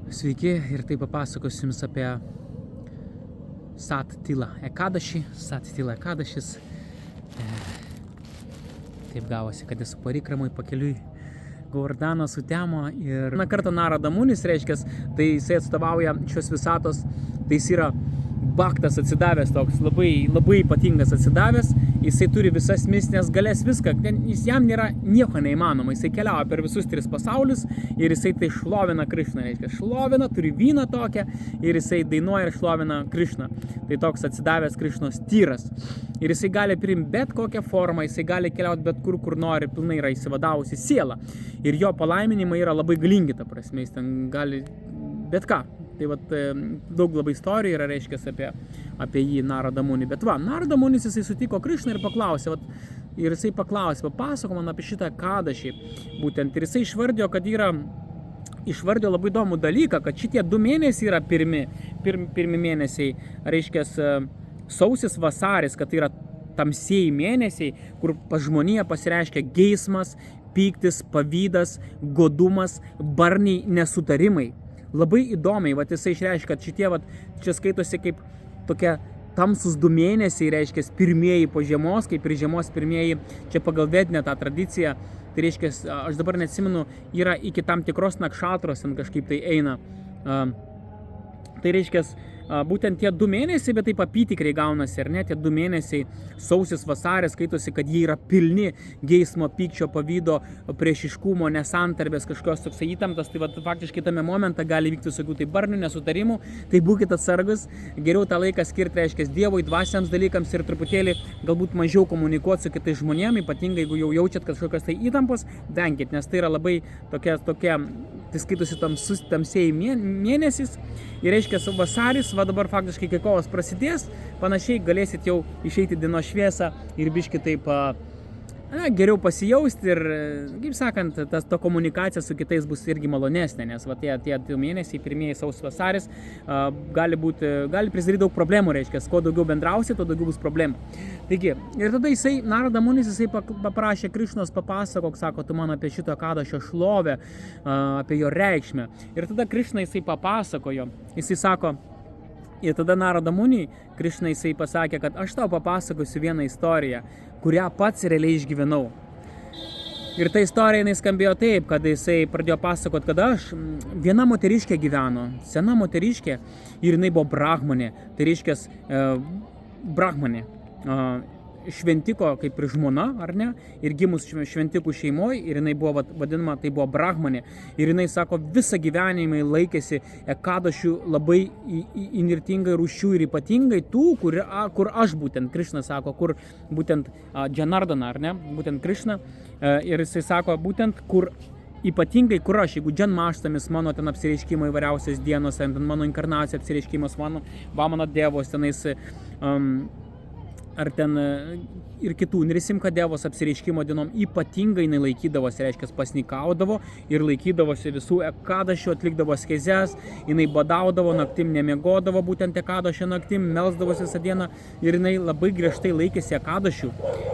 Sveiki ir tai papasakosiu jums apie Sat Tila Ekadašį. Sat Tila Ekadašis. Taip gavosi, kad esu parikramui pakeliui Govardhano sutemo ir vieną kartą Narada Munis, reiškia, tai jisai atstovauja šios visatos, tai jis yra baktas atsidavęs, toks labai ypatingas atsidavęs, jisai turi visas mistinės galės, viską, jam nėra nieko neįmanoma, jisai keliauja per visus 3 pasaulius ir jisai tai šlovina Krišną, reiškia, šlovina, turi vyną tokią ir jisai dainuoja ir šlovina Krišną, tai toks atsidavęs Krišnos tyras ir jisai gali priimti bet kokią formą, jisai gali keliauti bet kur nori, pilnai yra įsivadavusi siela ir jo palaiminimai yra labai galingi, ta prasme, jis ten gali bet ką. Tai vat, daug labai istorijų yra, reiškia, apie jį Narada Muni. Bet va, Narada Munis jisai sutiko Krišną ir paklausė, ir jisai paklausė, papasako man apie šitą Ekadašį. Būtent, ir jisai išvardė labai įdomų dalyką, kad šitie 2 mėnesiai yra pirmi mėnesiai, reiškia, sausis, vasaris, kad tai yra tamsieji mėnesiai, kur pas žmoniją pasireiškia geismas, pyktis, pavydas, godumas, barniai, nesutarimai. Labai įdomiai, jisai išreiškia, kad šitie, čia skaitosi kaip tokie tamsus 2 mėnesiai, reiškia, pirmieji po žiemos, kaip ir žiemos pirmieji, čia pagal vedinę tą tradiciją, tai reiškia, aš dabar neatsimenu, yra iki tam tikros nakšatros, kažkaip tai eina. Tai reiškia, būtent tie 2 mėnesiai, bet taip apytikriai gaunasi, ar ne, tie 2 mėnesiai, sausis, vasaris, skaitosi, kad jie yra pilni geismo, pykčio, pavydo, priešiškumo, nesantarbės, kažkokios toks įtamptas, tai faktiškai tame momente gali vykti visokių tai barnių, nesutarimų, tai būkite atsargus, geriau tą laiką skirti, reiškia, Dievui, dvasiams dalykams ir truputėlį galbūt mažiau komunikuoti su kitais žmonėmis, ypatingai jeigu jau jaučiat kažkokios tai įtampos, venkit, nes tai yra labai tokia, tai skaitosi tamsieji mėnesis ir reiškia, vasaris, dabar faktiškai, kai kovas prasidės, panašiai galėsit jau išeiti dienos šviesą ir biški taip geriau pasijausti ir, kaip sakant, ta komunikacija su kitais bus irgi malonesnė, nes tie 2 mėnesiai, pirmieji sausis, vasaris, gali prisidaryti daug problemų, reiškia, kuo daugiau bendrausi, tuo daugiau bus problemų. Taigi, ir tada Narada Munis, jisai paprašė Krišnos papasakok, sako, tu man apie šito Ekadašio šlovę, apie jo reikšmę. Ir tada Krišna jisai papasakojo, jisai sako, ir tada Narada Muni, Krišna jisai pasakė, kad aš tau papasakosiu vieną istoriją, kurią pats realiai išgyvenau. Ir ta istorija jinai skambėjo taip, kad jisai pradėjo pasakot, kad viena moteriškė gyveno, sena moteriškė, ir jinai buvo brahmanė, tai reiškia brahmanė, šventiko kaip ir žmona, ar ne, ir gimus šventikų šeimoje, ir jinai buvo vadinama, tai buvo brahmanė, ir jinai sako, visą gyvenimą laikėsi Ekadašių labai įnirtingai rūšių ir ypatingai tų, kur aš būtent, Krišna sako, kur būtent Janardana, ar ne, būtent Krišna, ir jisai sako, būtent kur ypatingai, kur aš, jeigu Džanmaštamis, mano ten apsireiškimo įvairiausias dienos, ten mano inkarnacija apsireiškimas, mano Vamana Devos tenais, ar ten ir kitų Nrisimha Devos apsireiškimo dienom ypatingai jinai laikydavosi, reiškia, pasnikaudavo ir laikydavosi visų Ekadašių, atlikdavo askezes, jinai badaudavo, naktim nemiegodavo, būtent Ekadašio naktim, melsdavosi visą dieną ir jinai labai griežtai laikėsi Ekadašių.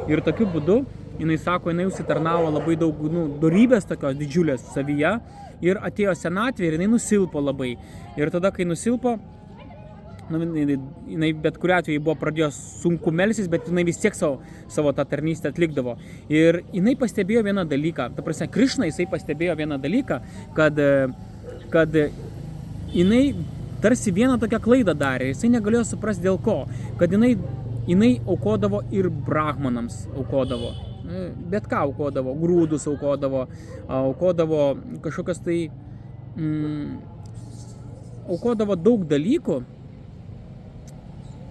Ir tokiu būdu, jinai sako, jinai užsitarnavo labai daug dorybės tokios didžiulės savyje ir atėjo senatvė ir jinai nusilpo labai. Ir tada, kai nusilpo, jinai bet kuriuo atveju buvo pradėjo sunku melsis, bet jinai vis tiek savo tą tarnystę atlikdavo. Ir jinai pastebėjo vieną dalyką, ta prasme, Krišna jisai pastebėjo vieną dalyką, kad jinai tarsi vieną tokią klaidą darė, jisai negalėjo suprasti dėl ko, kad jinai aukodavo ir brahmanams aukodavo, bet ką aukodavo, grūdus aukodavo kažkokias tai, aukodavo daug dalykų,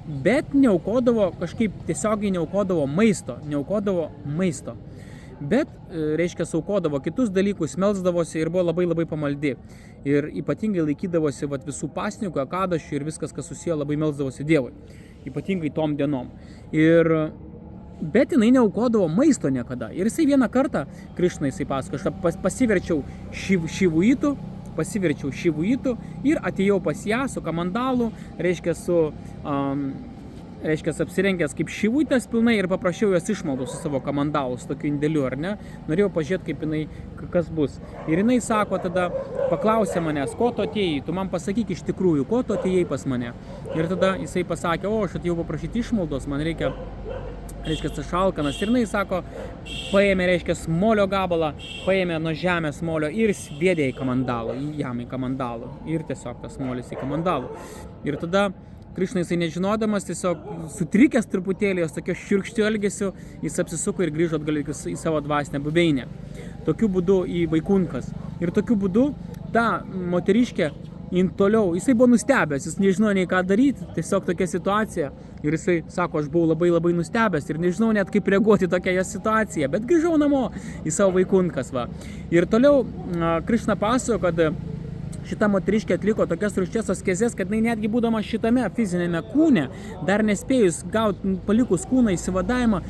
bet neaukodavo kažkaip tiesiogiai neaukodavo maisto. Bet, reiškia, aukodavo kitus dalykus, melsdavosi ir buvo labai pamaldi. Ir ypatingai laikydavosi visų pasninkų, Ekadašių ir viskas, kas susiję, labai melsdavosi Dievui. Ypatingai tom dienom. Bet jinai neaukodavo maisto niekada. Ir jisai vieną kartą, Krišna jisai pasako, aš pasiverčiau šivuitų ir atėjau pas ją su kamandalu, reiškia su reiškia, apsirengęs kaip šyvutės pilnai ir paprašiau jos išmaldų su savo kamandalu, su tokiu indėliu, ar ne? Norėjau pažiūrėti, kaip jinai, kas bus. Ir jinai sako, tada paklausė manęs, ko tu atėjai, tu man pasakyk iš tikrųjų, ko tu atėjai pas mane. Ir tada jisai pasakė, o aš atėjau paprašyti išmaldos, man reikia, šalkanas. Ir jinai sako, paėmė, molio gabalą, paėmė nuo žemės molio ir sviedė į kamandalą, jam į kamandalą. Ir tiesiog tas molis į kamandalą. Ir tada Krišna, jisai nežinodamas, tiesiog sutrikęs truputėlį, jos tokio šiurkščiu elgesiu, jis apsisuko ir grįžo atgal į savo dvasinę buveinę. Tokiu būdu į Vaikunkas. Ir tokiu būdu ta moteriškė toliau, jisai buvo nustebęs, jis nežino nei ką daryti, tiesiog tokia situacija. Ir jisai sako, aš buvau labai nustebęs ir nežinau net kaip reaguoti tokią jos situaciją, bet grįžau namo į savo Vaikunkas. Va. Ir toliau Krišna pasakojo, kad šita moteriškė atliko tokias rūgščias askezes, kad jinai netgi būdama šitame fizinėme kūne, dar nespėjus gauti, palikus kūną įsivadavimą,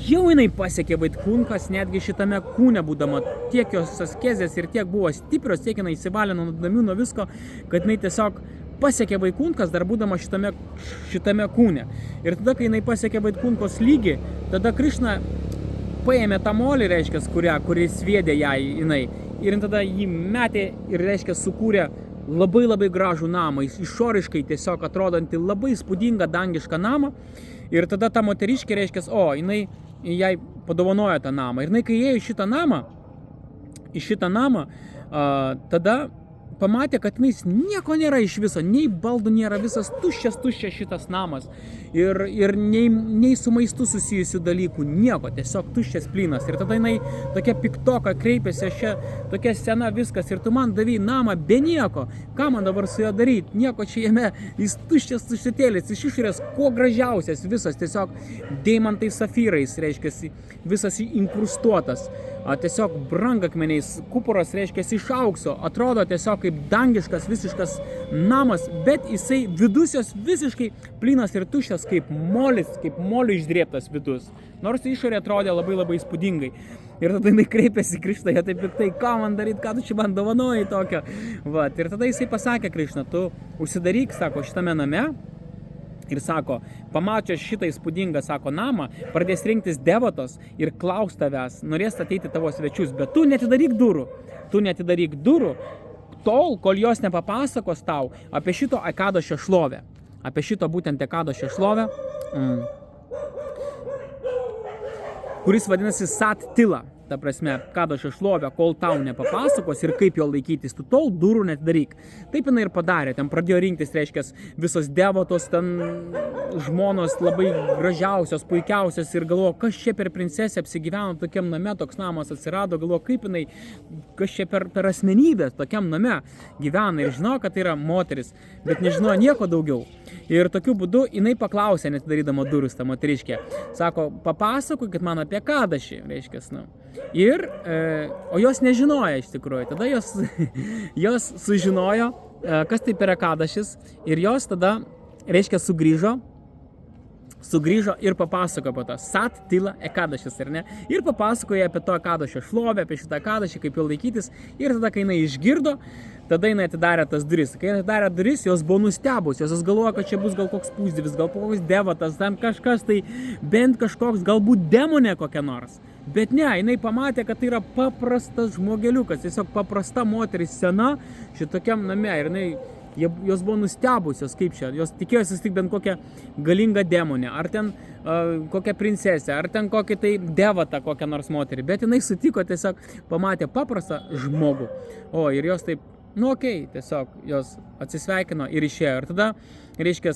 jau jinai pasiekė Vaikunkas, netgi šitame kūne būdama. Tiek jos askezės ir tiek buvo stiprios, tiek jinai įsivalino nuo visko, kad jinai tiesiog pasiekė Vaikunkas, dar būdama šitame kūne. Ir tada, kai jinai pasiekė Vaikunkos lygį, tada Krišna paėmė tą molį, reiškia, kuris sviedė ją jinai. Ir tada jį metė ir, reiškia, sukūrė labai gražų namą, išoriškai tiesiog atrodantį labai įspūdingą dangišką namą. Ir tada ta moteriškė, reiškia, jinai jai padovanojo tą namą. Ir jinai, kai ėjo į šitą namą, tada pamatė, kad jis nieko nėra iš viso, nei baldų nėra, visas tuščias šitas namas. Ir nei su maistu susijusių dalykų, nieko, tiesiog tuščias plynas. Ir tada jinai tokia piktoka kreipėsi, aš čia tokia sena viskas, ir tu man davei namą be nieko, ką man dabar su juo daryti, nieko čia jame, jis tuščiatėlis, iš išorės kuo gražiausias visas, tiesiog deimantais, safyrais, reiškia, visas inkrustuotas. Tiesiog brangakmeniais, kuporas, reiškia, iš aukso, atrodo tiesiog kaip dangiškas visiškas namas, bet jisai vidus jos visiškai plynas ir tuščias kaip molis, kaip molių išdrėbtas vidus. Nors išorė atrodė labai įspūdingai. Ir tada jinai kreipėsi Krišną, jie taip piktai, ką man daryti, ką tu čia man dovanoji tokio. Va, ir tada jisai pasakė Krišną, tu užsidaryk, sako, šitame name. Ir sako, pamačius šitą įspūdingą, sako, namą, pradės rinktis devotos ir klaus tavęs, norės ateiti tavo svečius, bet tu neatidaryk durų, tol, kol jos nepapasakos tau apie šito Ekadošio šlovę. Apie šito būtent Ekadošio šlovę, kuris vadinasi Sat Tila. Ta prasme, Ekadošio šlovę, kol tau nepapasakos ir kaip jo laikytis, tu tol durų neatidaryk. Taip jinai ir padarė, ten pradėjo rinktis, reiškia, visos devotos, ten žmonos labai gražiausios, puikiausios ir galvojo, kas čia per princesę apsigyveno tokiam name, toks namas atsirado, galvojo, kaip jinai, kas čia per asmenybę tokiam name gyvena ir žino, kad tai yra moteris, bet nežino nieko daugiau. Ir tokiu būdu jinai paklausė, netidarydama durus, ta moteriškė, sako, papasakokit man apie Ekadošį, reiškia, o jos nežinojo iš tikrųjų, tada jos sužinojo, kas tai per Ekadošis ir jos tada, reiškia, sugrįžo ir papasakojo apie to Sat Tila Ekadošis, ar ne? Ir papasakojo apie to Ekadošio šlovę, apie šitą Ekadošį, kaip jo laikytis. Ir tada, kai jinai išgirdo, tada jinai atidarė tas duris. Kai jinai atidarė duris, jos buvo nustebusios, jos galvojo, kad čia bus gal koks pusdievis, gal koks devotas, ten kažkas, tai bent kažkoks, galbūt demonė kokia nors. Bet ne, jinai pamatė, kad tai yra paprastas žmogeliukas, tiesiog paprasta moteris sena šitokiam name. Ir jinai, jos buvo nustebusios, kaip čia, jos tikėjosi tik bent kokią galingą demonę, ar ten kokią princesę, ar ten kokį tai devotą kokią nors moterį, bet jinai sutiko, tiesiog pamatė paprastą žmogų. O, ir jos taip, tiesiog jos atsisveikino ir išėjo. Ir tada, reiškia,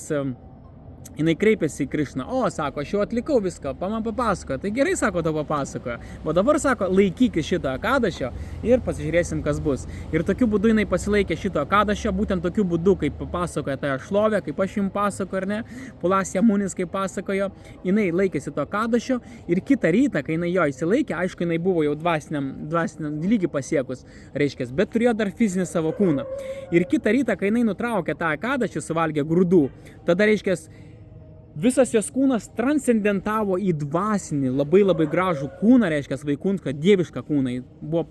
jinai kreipėsi į Krišną, sako, aš jau atlikau viską, man papasakojo, tai gerai, sako, to papasakojo, o dabar, sako, laikykis šito Ekadošio ir pasižiūrėsim, kas bus. Ir tokiu būdu jinai pasilaikė šito Ekadošio, būtent tokiu būdu, kaip papasakojo tą šlovę, kaip aš jums pasakoju, ar ne, Pulasija Munis, kaip pasakojo, jinai laikėsi to Ekadošio ir kitą rytą, kai jinai jo įsilaikė, aišku, jinai buvo jau dvasiniam lygį pasiekus, reiškia, bet turėjo dar fizinį savo kūną. Ir kitą rytą, kai jinai nutraukė tą Ekadošį, suvalgė grūdų, tada, reiškia, visas jos kūnas transcendentavo į dvasinį, labai gražų kūną, reiškia, Vaikunką, dievišką kūną. Buvo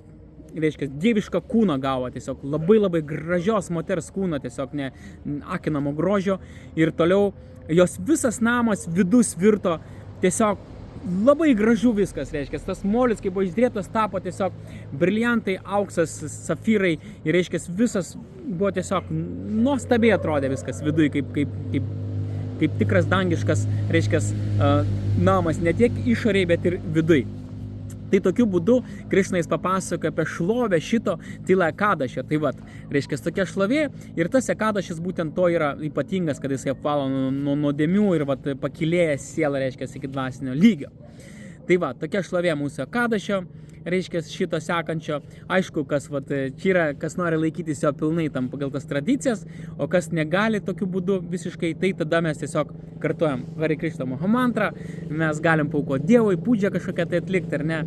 reiškia, dievišką kūną gavo, tiesiog labai gražios moters kūną, tiesiog ne akinamo grožio, ir toliau jos visas namas vidus virto tiesiog labai gražu viskas, reiškia, tas molis, kaip buvo išdrėtas, tapo tiesiog briliantai, auksas, safyrai, ir reiškia, visas buvo tiesiog nuostabiai atrodė viskas vidui, kaip tikras dangiškas, reiškia, namas, ne tiek išoriai, bet ir vidui. Tai tokiu būdu Krišna jis papasakoja apie šlovę šito Tila Ekadašio. Tai vat, reiškia, tokia šlovė, ir tas Ekadašis būtent to yra ypatingas, kad jisai apvalo nuo nuodėmių ir vat, pakilėja sielą, reiškia, iki dvasinio lygio. Tai va, tokia šlovė mūsų Ekadašio, reiškia, šito sekančio. Aišku, kas nori laikytis jo pilnai tam pagal tas tradicijas, o kas negali tokiu būdu visiškai, tai tada mes tiesiog kartuojam Hare Krishna Mahamantrą, mes galim paaukoti Dievui, pūdžią kažkokią tai atlikti, ar ne,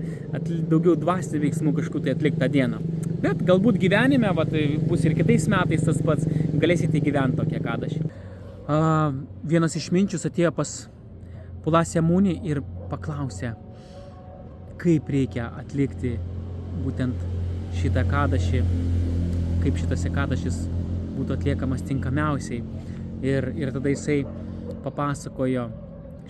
daugiau dvasinių veiksmų kažkokių tai atlikti tą dieną. Bet galbūt gyvenime, bus ir kitais metais tas pats, galėsite gyventi tokią Ekadašį. Vienas išminčius atėjo pas Pulasya Muni ir paklausė, kaip reikia atlikti būtent šitą Ekadašį, kaip šitas Ekadašis būtų atliekamas tinkamiausiai. Ir tada jisai papasakojo,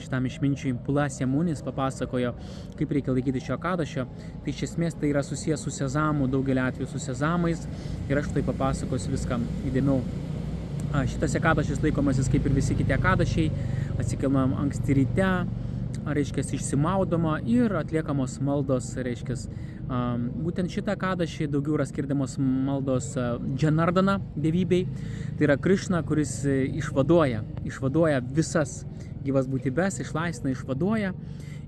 šitam išminčiui Pulasya Munis papasakojo, kaip reikia laikyti šio Ekadašio. Tai iš esmės tai yra susijęs su sezamu, daugelį atvejų su sezamais, ir aš tai papasakosiu viską įdėmiau. Šitas Ekadašis laikomasis kaip ir visi kiti Ekadašiai, atsikelnam anksti ryte, reiškia, išsimaudoma ir atliekamos maldos, reiškia, būtent šitą Ekadašį daugiau yra skirdamos maldos Janardana dievybei, tai yra Krišna, kuris išvaduoja visas gyvas būtybes, išlaisvina, išvaduoja,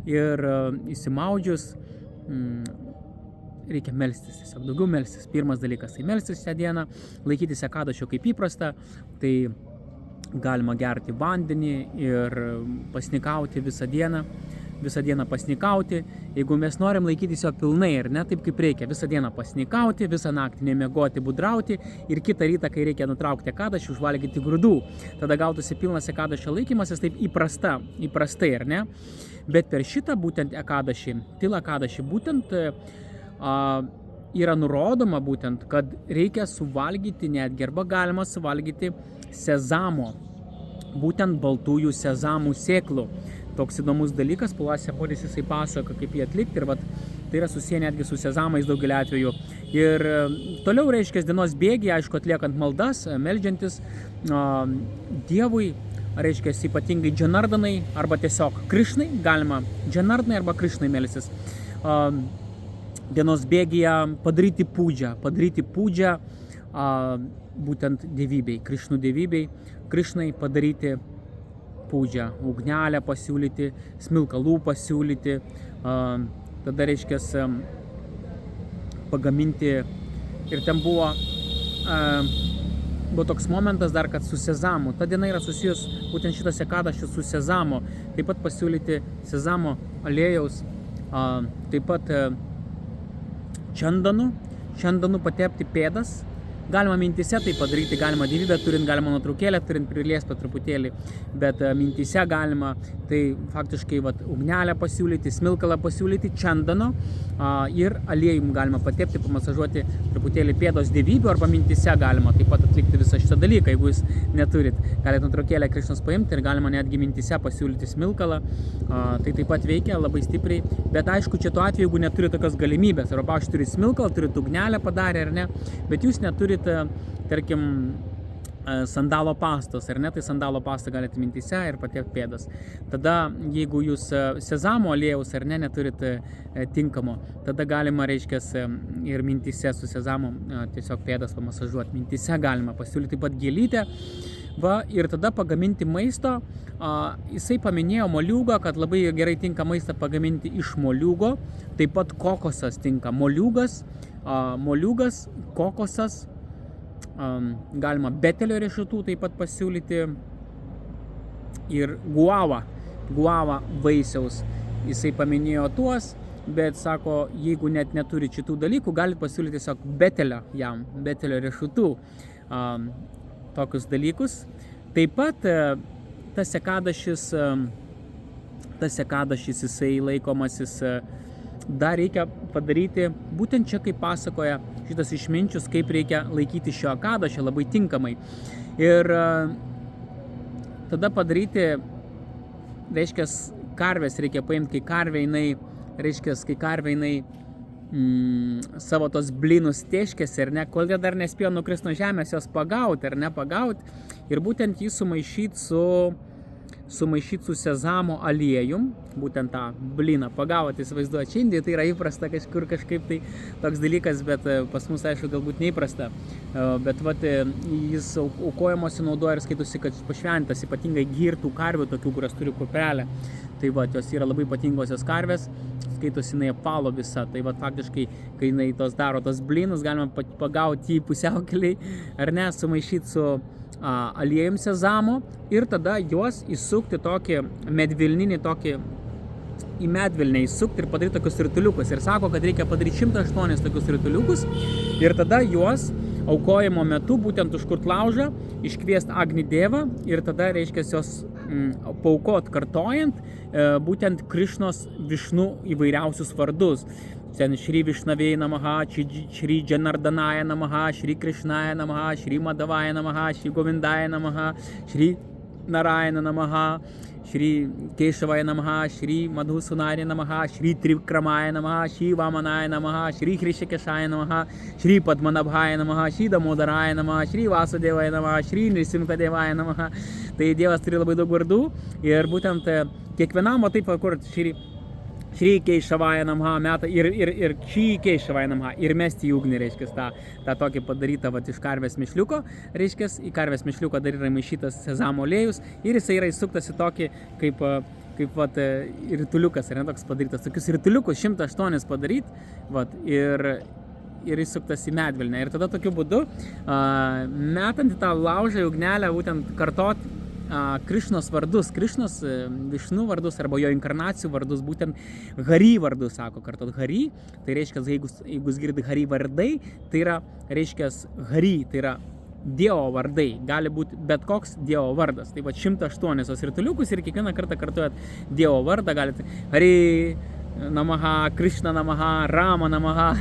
ir įsimaudžius reikia melstis, tiesiog daugiau melstis. Pirmas dalykas, tai melstis šią dieną, laikytis Ekadašio kaip įprasta, tai galima gerti vandenį ir pasnikauti visą dieną pasnikauti. Jeigu mes norim laikytis jo pilnai ir ne taip kaip reikia, visą dieną pasnikauti, visą naktį nemiegoti, budrauti, ir kitą rytą, kai reikia nutraukti Ekadašį, užvalgyti grūdų. Tada gautųsi pilnas Ekadašio laikymasis taip įprastai, ar ne? Bet per šitą būtent Ekadašį, Tila Ekadašį, būtent yra nurodoma būtent, kad reikia suvalgyti netgi, arba galima suvalgyti sezamo, būtent baltųjų sezamų sėklų. Toks įdomus dalykas, Pulasya Munis jisai pasako, kaip jį atlikti, ir tai yra susiję netgi su sezamais daugelį atvejų. Ir toliau, reiškia, dienos bėgyje, aišku, atliekant maldas, meldžiantis Dievui, reiškia, ypatingai Janardanai, arba tiesiog Krišnai, galima Janardanai arba Krišnai melstis. Dienos bėgyje padaryti pūdžią būtent dievybei, Krišnų dievybei, Krišnai padaryti pūdžią, ugnelę pasiūlyti, smilkalų pasiūlyti, tada reiškia pagaminti, ir ten buvo toks momentas dar, kad su sezamu, ta diena yra susijus, būtent šitas Ekadašis su sezamo, taip pat pasiūlyti sezamo aliejaus, taip pat čandanu patepti pėdas. Galima mintise tai padaryti, galima dievybę turint, galima nuotraukėlę turint, priliesti po truputėlį, bet mintise galima, tai faktiškai ugnelę pasiūlyti, smilkalą pasiūlyti, čandano, ir aliejum galima patepti, pamasažuoti truputėlį pėdos dievybių, arba mintise galima taip pat atlikti visą šitą dalyką, jeigu jūs neturit. Galite nuotraukėlę Krišnos paimti ir galima netgi mintise pasiūlyti smilkalą, tai taip pat veikia labai stipriai, bet aišku, čia tuo atveju, jeigu neturi tokios galimybės, arba aš turiu smilkalą, turiu ugnelę padarę, ar ne, bet jūs neturite, tarkim, sandalo pastos, ar ne, tai sandalo pastą galite mintise ir patepti pėdas. Tada, jeigu jūs sezamo aliejaus, ar ne, neturit tinkamo, tada galima, reiškia, ir mintise su sezamo tiesiog pėdas pamasažuoti. Mintise galima pasiūlyti taip pat gėlytę, ir tada pagaminti maisto. Jisai paminėjo moliūgą, kad labai gerai tinka maistą pagaminti iš moliūgo, taip pat kokosas tinka. Moliūgas, kokosas, galima betelio riešutų taip pat pasiūlyti, ir guava vaisiaus. Jisai paminėjo tuos, bet sako, jeigu net neturi šitų dalykų, galite pasiūlyti tiesiog betelio riešutų, tokius dalykus. Taip pat tas Ekadašis jisai laikomasis dar reikia padaryti, būtent čia, kaip pasakoja šitas išminčius, kaip reikia laikyti šio Ekadašio labai tinkamai. Ir tada padaryti, reiškia, karvės reikia paimti, kai karvė jinai savo tos blynus tėškėsi, ar ne, kol jie dar nespėjo nukrist nuo žemės, jos pagauti, ar ne, pagauti, ir būtent jį sumaišyti su sezamo aliejum, būtent tą blyną pagauti, įsivaizduoju, čia Indijai tai yra įprasta kažkaip tai toks dalykas, bet pas mus, aišku, galbūt neįprasta, bet jis aukojamosi naudoja ir skaitosi, kad pašventas, ypatingai girtų karvių, tokių, kurios turi kurpelę, tai jos yra labai ypatingosios karvės, skaitosi jinai apvalo visa, tai faktiškai, kai jinai daro tos blynus, galima pagauti jį pusiaukeliai, ar ne, sumaišyti su aliejum sezamo ir tada juos įsukti tokį medvilninį, į medvilnę įsukti ir padaryti tokius rituliukus. Ir sako, kad reikia padaryti 108 tokius rituliukus ir tada juos aukojimo metu būtent užkurt laužą, iškviest Agni Dievą ir tada, reiškia, jos paaukot kartojant būtent Krišnos Višnu įvairiausius vardus. Ten Šri Višnavėj Namaha, Šri Janardanaja Namaha, Šri Krišnaja Namaha, Šri Madhavaya Namaha, Šri Govindaya Namaha, Šri Narayana Namaha, Šri Kešavaya Namaha, Šri Madhusunaya Namaha, Šri Trivikramaya Namaha, Šri Vamanaya Namaha, Šri Hrishikeshaya Namaha, Šri Padmanabhaya Namaha, Šri Damodaraya Namaha, Šri Vasudevaya Namaha, Šri Nrisimhadevaya Namaha. Tai Dievas turi labai daug vardų ir būtent kiekvienam, taip, kur Šri Kešavaya Namaha meta ir Šri Kešavaya Namaha ir mesti į ugnį, reiškia, tą tokį padarytą iš karvės mišliuko, reiškia, į karvės mišliuko dar yra maišytas sezamo aliejus ir jisai yra įsuktas į tokį kaip rituliukas, ar ne, toks padarytas, tokius rituliukus 108 padaryti, ir įsuktas į medvilnę. Ir tada tokiu būdu, metant į tą laužą į ugnelę, būtent kartot Krišnos vardus, Krišnos Višnu vardus arba jo inkarnacijų vardus, būtent Hari vardus, sako, kartot Hari, tai reiškia, jeigu jūs girdi Hari vardai, tai yra, reiškia, Hari, tai yra Dievo vardai, gali būti bet koks Dievo vardas. Tai 108 rituliukus ir kiekvieną kartą kartuojat Dievo vardą, galite Hari Namaha, Krišna Namaha, Rama Namaha.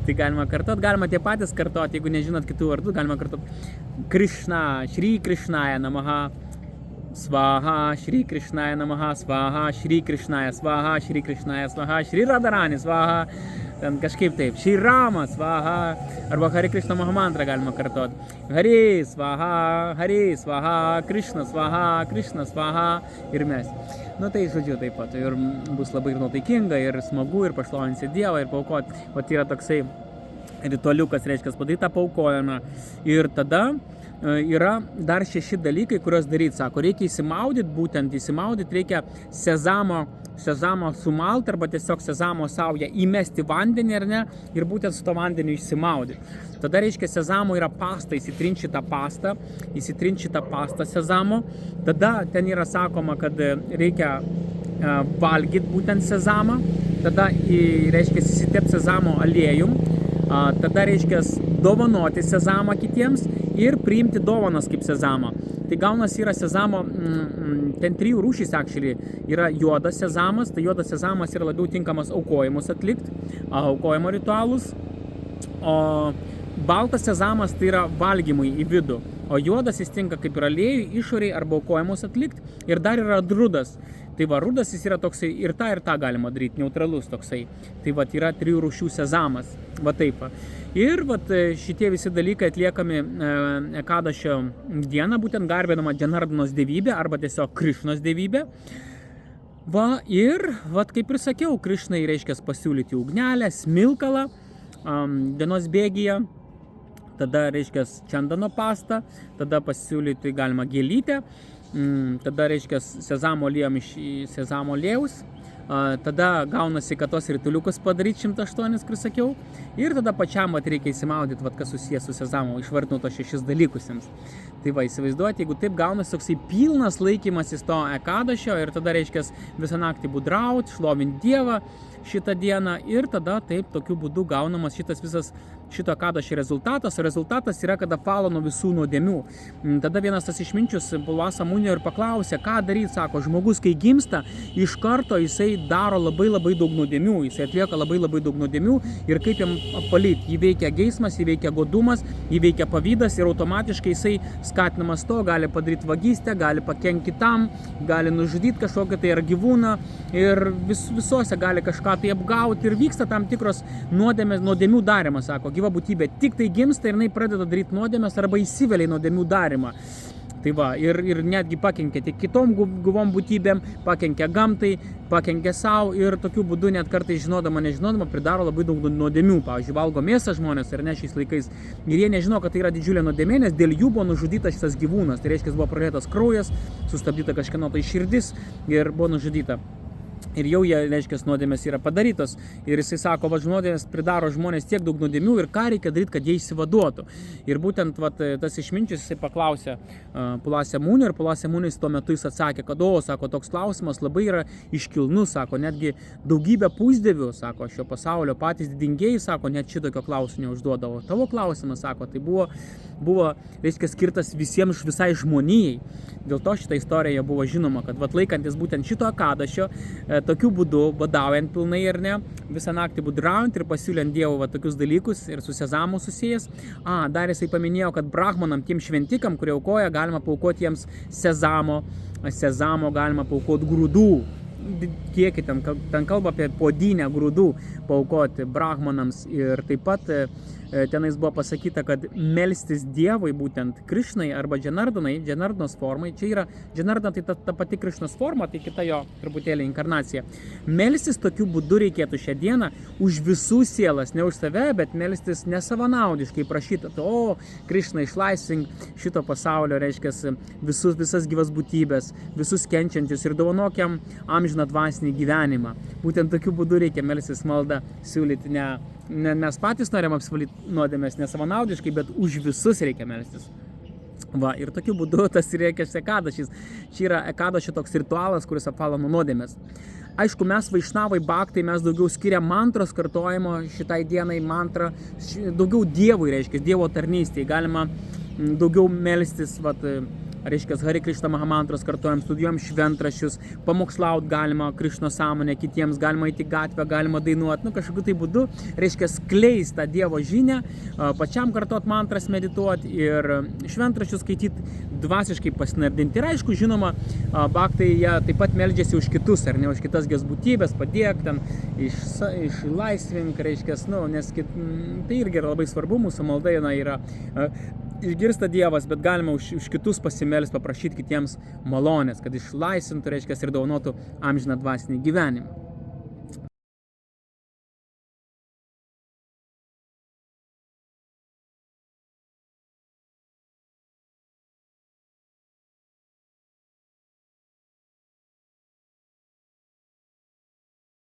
Tai galima kartot, galima tie patys kartot, jeigu nežinot kitų vardų, galima kartot Krišna, Šri Krišnaya Namaha, Svaha, Šri Krišnaya Namaha, Svaha, Šri Krišnaya Svaha, Šri Krišnaya Svaha, Šri Radharani Svaha, ten kažkaip taip, Šri Rama Svaha, arba Hari Krishna Mahamantra galima kartot. Hari Svaha, Krishna Svaha ir mes. Nu tai žodžiu taip pat, ir bus labai ir nuotaikinga, ir smagu, ir pašlovinsi Dievą, ir paaukoti. O tai yra toksai ritualiukas, reiškia, padaryti tą paaukojimą. Ir tada yra dar 6 dalykai, kuriuos daryti. Sako, reikia įsimaudyti, reikia sezamo sumalti arba tiesiog sezamo saują įmesti vandenį, ar ne, ir būtent su to vandeniu įsimaudyti. Tada, reiškia, sezamo yra pasta, įsitrinčyta pasta sezamo. Tada ten yra sakoma, kad reikia valgyti būtent sezamą. Tada, reiškia, įsitepti sezamo aliejum. Tada, reiškia, dovanoti sezamą kitiems ir priimti dovanas kaip sezamą. Tai gaunas yra sezamo, ten 3 rūšys, actually, yra juodas sezamas, tai juodas sezamas yra labiau tinkamas aukojimus atlikti, aukojimo ritualus, o baltas sezamas tai yra valgymui į vidų, o juodas jis tinka kaip ir aliejui, išoriai arba aukojimus atlikti, ir dar yra rudas. Tai rudas jis yra toksai, ir tą galima daryti, neutralus toksai. Tai yra 3 rūšių sezamas, taip. Ir šitie visi dalykai atliekami Ekadašio dieną, būtent garbinama Džanardanos dievybė arba tiesiog Krišnos dievybė. Ir, kaip ir sakiau, Krišnai reiškia pasiūlyti ugnelę, smilkalą dienos bėgyje, tada reiškia čandano pastą, tada pasiūlyti galima gėlytę, tada reiškia sezamo aliejum iš sezamo aliejaus, tada gaunasi, kad tos rituliukus padaryti 108, kur sakiau, ir tada pačiam reikia įsimaudyti, kas susijęs su sezamo, išvardinau tos 6 dalykus jums. Tai įsivaizduoti, jeigu taip gaunasi toksai pilnas laikymasis to Ekadašio, ir tada reiškia visą naktį budrauti, šlovinti Dievą šitą dieną, ir tada taip tokiu būdu gaunamas šitas visas šito kadašio rezultatas. O rezultatas yra, kad apvalo nuo visų nuodėmių. Tada vienas tas išminčius Pulasa Munio ir paklausė, ką daryti, sako, žmogus, kai gimsta, iš karto jisai daro labai daug nuodėmių, jisai atlieka labai daug nuodėmių ir kaip jam apvalyti. Jį veikia geismas, jį veikia godumas, jį veikia pavydas ir automatiškai jisai skatinamas to, gali padaryti vagystę, gali pakenkti kitam, gali nužudyti kažkokią tai ar gyvūną ir visose gali kažką tai apgauti ir vyksta tam tikros nuodėmių darymas, sako, gyva būtybė tik tai gimsta ir jinai pradeda daryti nuodėmes arba įsivelia į nuodėmių darymą. Tai va, ir netgi pakenkia tik kitom gyvom būtybėm, pakenkia gamtai, pakenkia savo ir tokiu būdu net kartais nežinodama pridaro labai daug nuodėmių. Pavyzdžiui, valgo mėsą žmonės ar ne šiais laikais ir jie nežino, kad tai yra didžiulė nuodėmė, nes dėl jų buvo nužudytas šitas gyvūnas. Tai reiškia, buvo pralietas kraujas, sustabdyta kažkieno tai širdis ir buvo nužudyta. Ir jau jie, reiškia, nuodėmės yra padarytos. Ir jisai sako, va, nuodėmės pridaro žmonės tiek daug nuodėmių ir ką reikia daryti, kad jie išsivaduotų. Ir būtent va, tas išminčius jisai paklausė Pulasa Munio ir Pulasa Munio tuo metu jis atsakė, kad, sako, toks klausimas labai yra iškilnus, sako, netgi daugybė pusdievių, sako, šio pasaulio patys didingieji, sako, net šitokio klausimo neužduodavo. Tavo klausimas, sako, tai buvo reiškia, skirtas visai žmonijai. Dėl to šitą istoriją buvo žinoma, kad vat, laikantis būtent šito kadašio, tokiu būdu, badaujant pilnai ir ne, visą naktį budraujant ir pasiūliant Dievo va, tokius dalykus ir su sezamu susijęs. Dar jisai paminėjo, kad brahmanam, tiem šventikam, kurie aukoja, galima paaukoti jiems sezamo galima paaukoti grūdų. Kiekį ten kalba apie podynę grūdų paaukoti brahmanams ir taip pat tenais buvo pasakyta, kad melstis Dievui būtent Krišnai arba Džanardanos formai, čia yra Džanardana tai ta pati Krišnos forma, tai kita jo truputėlį inkarnacija. Melstis tokiu būdu reikėtų šią dieną už visų sielas, ne už save, bet melstis nesavanaudiškai, prašyti, Krišna išlaisvink šito pasaulio, reiškia visas gyvas būtybės, visus kenčiančius ir dovanok jam amžiną dvasinį gyvenimą. Būtent tokiu būdu reikia melstis maldą siūlyti, ne mes patys norim apsivalyti nuodėmės nesavanaudiškai, bet už visus reikia melstis. Va, ir tokiu būdu tas reikia ekadašis. Čia yra ekadašio toks ritualas, kuris apvalo nuo nuodėmės. Aišku, mes vaišnavai baktai, mes daugiau skiriam mantros kartojimo šitai dienai, mantrą, daugiau Dievui, reiškia, Dievo tarnystėje. Galima daugiau melstis, reiškia, Hare Krishna Mahamantros kartuojam, studijuojam šventraščius, pamokslaut galima Krishno sąmonę kitiems, galima eiti gatvę, galima dainuoti, kažkokiu tai būdu, reiškia, skleist tą Dievo žinią, pačiam kartuot mantras, medituoti ir šventraščius skaityti, dvasiškai pasinardinti. Ir aišku, žinoma, baktai jie taip pat meldžiasi už kitus, ar ne, už kitas ges būtybės, padėk ten, išlaisvink, reiškia, nes tai irgi yra labai svarbu, mūsų malda yra išgirsta Dievas, bet galima už kitus pasimelsti, paprašyti kitiems malonės, kad išlaisvintų, reiškia, ir dovanotų amžiną dvasinį gyvenimą.